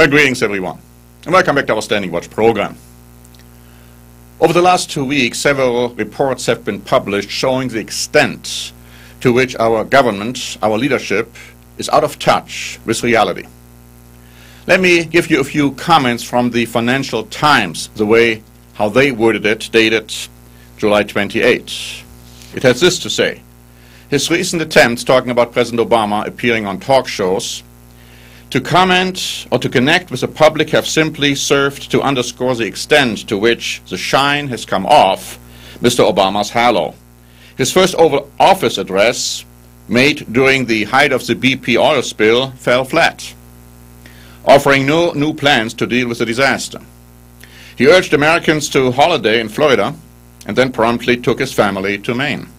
Well, greetings everyone, and welcome back to our Standing Watch program. Over the last 2 weeks, several reports have been published showing the extent to which our government, our leadership, is out of touch with reality. Let me give you a few comments from the Financial Times, the way how they worded it, dated July 28. It has this to say: his recent attempts, talking about President Obama appearing on talk shows, to comment or to connect with the public have simply served to underscore the extent to which the shine has come off Mr. Obama's halo. His first Oval Office address, made during the height of the BP oil spill, fell flat, offering no new plans to deal with the disaster. He urged Americans to holiday in Florida and then promptly took his family to Maine.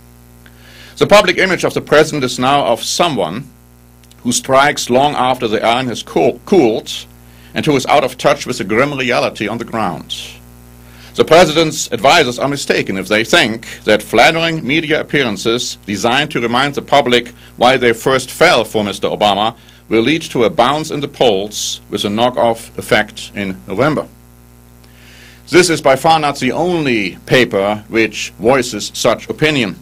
The public image of the president is now of someone who strikes long after the iron has cooled and who is out of touch with the grim reality on the ground. The president's advisors are mistaken if they think that flattering media appearances designed to remind the public why they first fell for Mr. Obama will lead to a bounce in the polls with a knock-off effect in November. This is by far not the only paper which voices such opinion.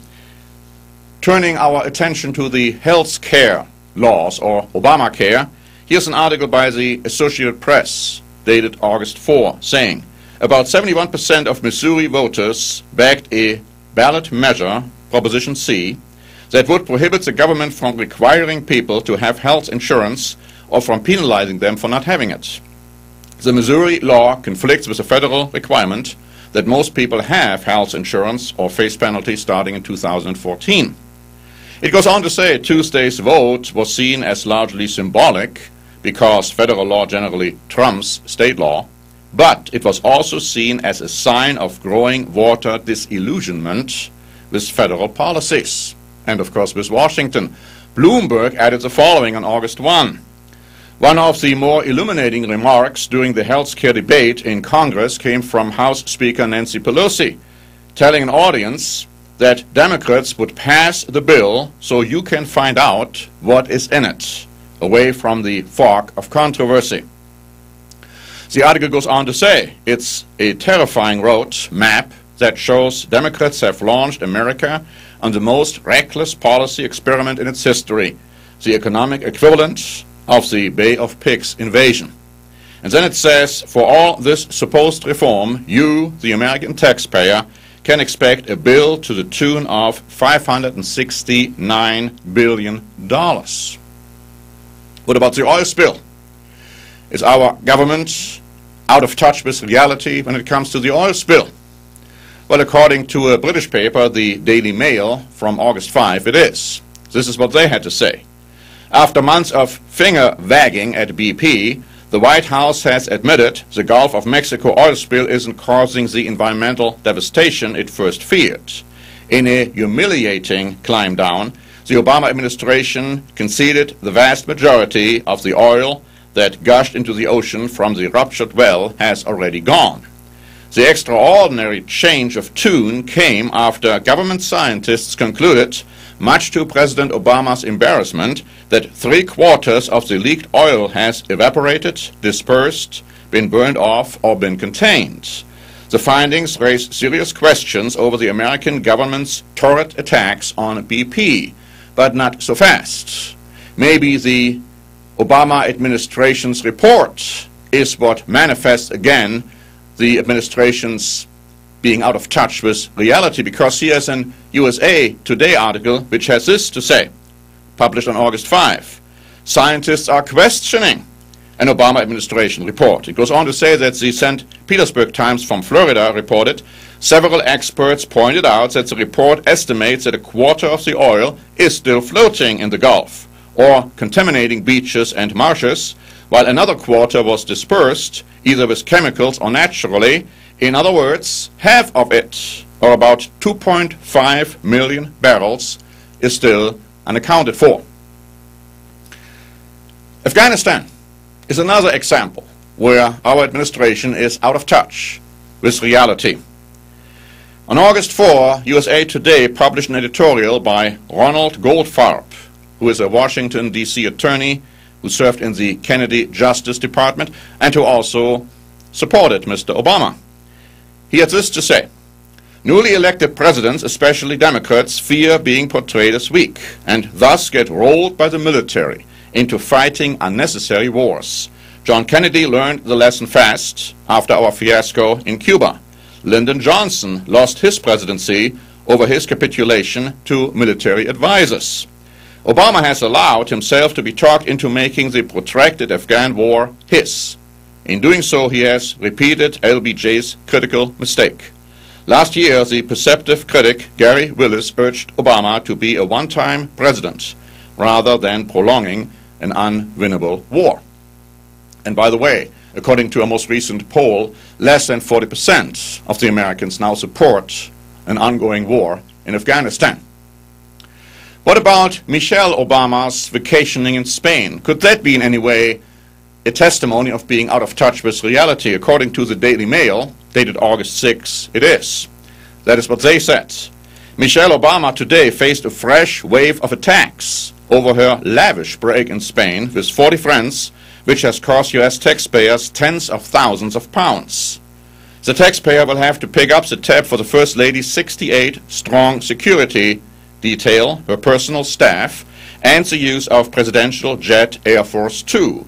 Turning our attention to the health care laws, or Obamacare, here's an article by the Associated Press dated August 4, saying about 71% of Missouri voters backed a ballot measure, Proposition C, that would prohibit the government from requiring people to have health insurance or from penalizing them for not having it. The Missouri law conflicts with the federal requirement that most people have health insurance or face penalties starting in 2014. It goes on to say Tuesday's vote was seen as largely symbolic because federal law generally trumps state law, but it was also seen as a sign of growing voter disillusionment with federal policies, and of course with Washington. Bloomberg added the following on August 1. One of the more illuminating remarks during the health care debate in Congress came from House Speaker Nancy Pelosi, telling an audience that Democrats would pass the bill so you can find out what is in it, away from the fog of controversy. The article goes on to say it's a terrifying road map that shows Democrats have launched America on the most reckless policy experiment in its history, the economic equivalent of the Bay of Pigs invasion. And then it says, for all this supposed reform, you, the American taxpayer, can expect a bill to the tune of $569 billion. What about the oil spill? Is our government out of touch with reality when it comes to the oil spill? Well, according to a British paper, the Daily Mail, from August 5, it is. This is what they had to say. After months of finger-wagging at BP, the White House has admitted the Gulf of Mexico oil spill isn't causing the environmental devastation it first feared. In a humiliating climb down, the Obama administration conceded the vast majority of the oil that gushed into the ocean from the ruptured well has already gone. The extraordinary change of tune came after government scientists concluded, much to President Obama's embarrassment, that 3/4 of the leaked oil has evaporated, dispersed, been burned off, or been contained. The findings raise serious questions over the American government's torrid attacks on BP, but not so fast. Maybe the Obama administration's report is what manifests again the administration's being out of touch with reality, because here's an USA Today article which has this to say, published on August 5. Scientists are questioning an Obama administration report. It goes on to say that the St. Petersburg Times from Florida reported several experts pointed out that the report estimates that 1/4 of the oil is still floating in the Gulf or contaminating beaches and marshes, while another 1/4 was dispersed either with chemicals or naturally. In other words, half of it, or about 2.5 million barrels, is still unaccounted for. Afghanistan is another example where our administration is out of touch with reality. On August 4, USA Today published an editorial by Ronald Goldfarb, who is a Washington, D.C. attorney who served in the Kennedy Justice Department and who also supported Mr. Obama. He had this to say: "Newly elected presidents, especially Democrats, fear being portrayed as weak and thus get rolled by the military into fighting unnecessary wars. John Kennedy learned the lesson fast after our fiasco in Cuba. Lyndon Johnson lost his presidency over his capitulation to military advisors. Obama has allowed himself to be talked into making the protracted Afghan war his. In doing so, he has repeated LBJ's critical mistake. Last year, the perceptive critic Gary Willis urged Obama to be a one-time president rather than prolonging an unwinnable war." And by the way, according to a most recent poll, less than 40% of the Americans now support an ongoing war in Afghanistan. What about Michelle Obama's vacationing in Spain? Could that be in any way a testimony of being out of touch with reality? According to the Daily Mail, dated August 6, it is. That is what they said. Michelle Obama today faced a fresh wave of attacks over her lavish break in Spain with 40 friends, which has cost U.S. taxpayers tens of thousands of pounds. The taxpayer will have to pick up the tab for the First Lady's 68-strong security detail, her personal staff, and the use of presidential jet Air Force Two.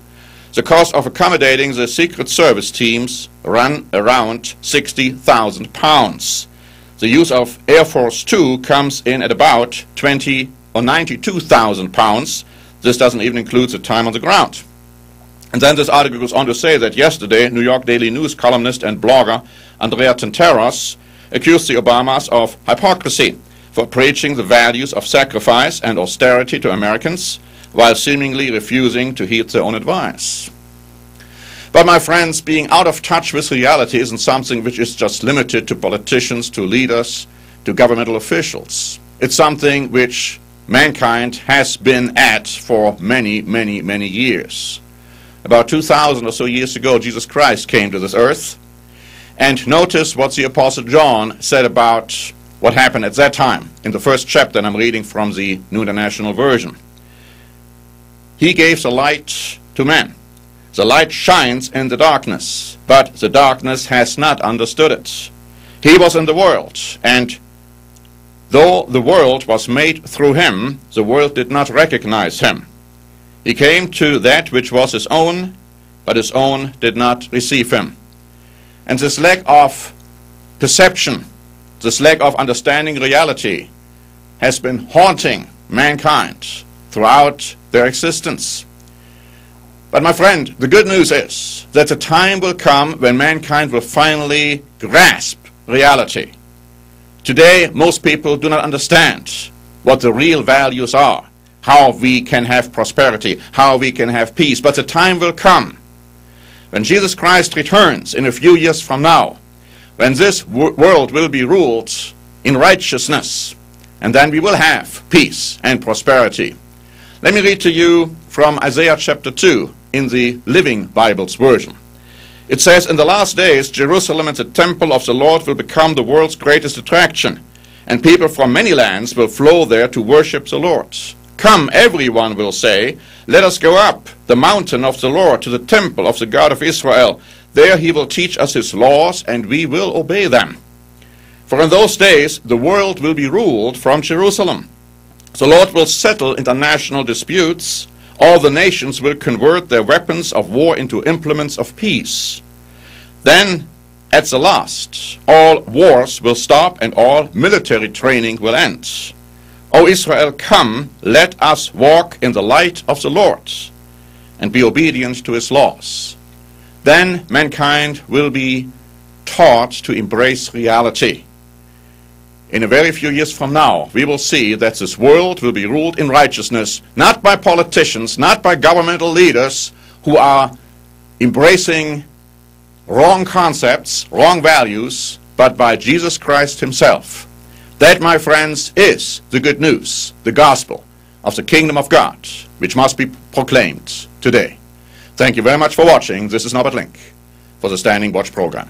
The cost of accommodating the Secret Service teams run around £60,000. The use of Air Force Two comes in at about £20,000 or £92,000. This doesn't even include the time on the ground. And then this article goes on to say that yesterday, New York Daily News columnist and blogger Andrea Tantaros accused the Obamas of hypocrisy for preaching the values of sacrifice and austerity to Americans while seemingly refusing to heed their own advice. But my friends, being out of touch with reality isn't something which is just limited to politicians, to leaders, to governmental officials. It's something which mankind has been at for many, many, many years. About 2,000 or so years ago, Jesus Christ came to this earth. And notice what the Apostle John said about what happened at that time in the first chapter, and I'm reading from the New International Version. He gave the light to men. The light shines in the darkness, but the darkness has not understood it. He was in the world, and though the world was made through him, the world did not recognize him. He came to that which was his own, but his own did not receive him. And this lack of perception, this lack of understanding reality, has been haunting mankind throughout their existence. But my friend, the good news is that the time will come when mankind will finally grasp reality. Today, most people do not understand what the real values are, how we can have prosperity, how we can have peace. But the time will come when Jesus Christ returns in a few years from now, when this world will be ruled in righteousness, and then we will have peace and prosperity. Let me read to you from Isaiah chapter 2 in the Living Bible's version. It says, "In the last days, Jerusalem and the temple of the Lord will become the world's greatest attraction, and people from many lands will flow there to worship the Lord. Come, everyone will say, let us go up the mountain of the Lord to the temple of the God of Israel. There he will teach us his laws, and we will obey them. For in those days the world will be ruled from Jerusalem. The Lord will settle international disputes. All the nations will convert their weapons of war into implements of peace. Then, at the last, all wars will stop and all military training will end. O Israel, come, let us walk in the light of the Lord and be obedient to his laws. Then mankind will be taught to embrace reality. In a very few years from now, we will see that this world will be ruled in righteousness, not by politicians, not by governmental leaders who are embracing wrong concepts, wrong values, but by Jesus Christ himself. That, my friends, is the good news, the gospel of the kingdom of God, which must be proclaimed today. Thank you very much for watching. This is Norbert Link for the Standing Watch program.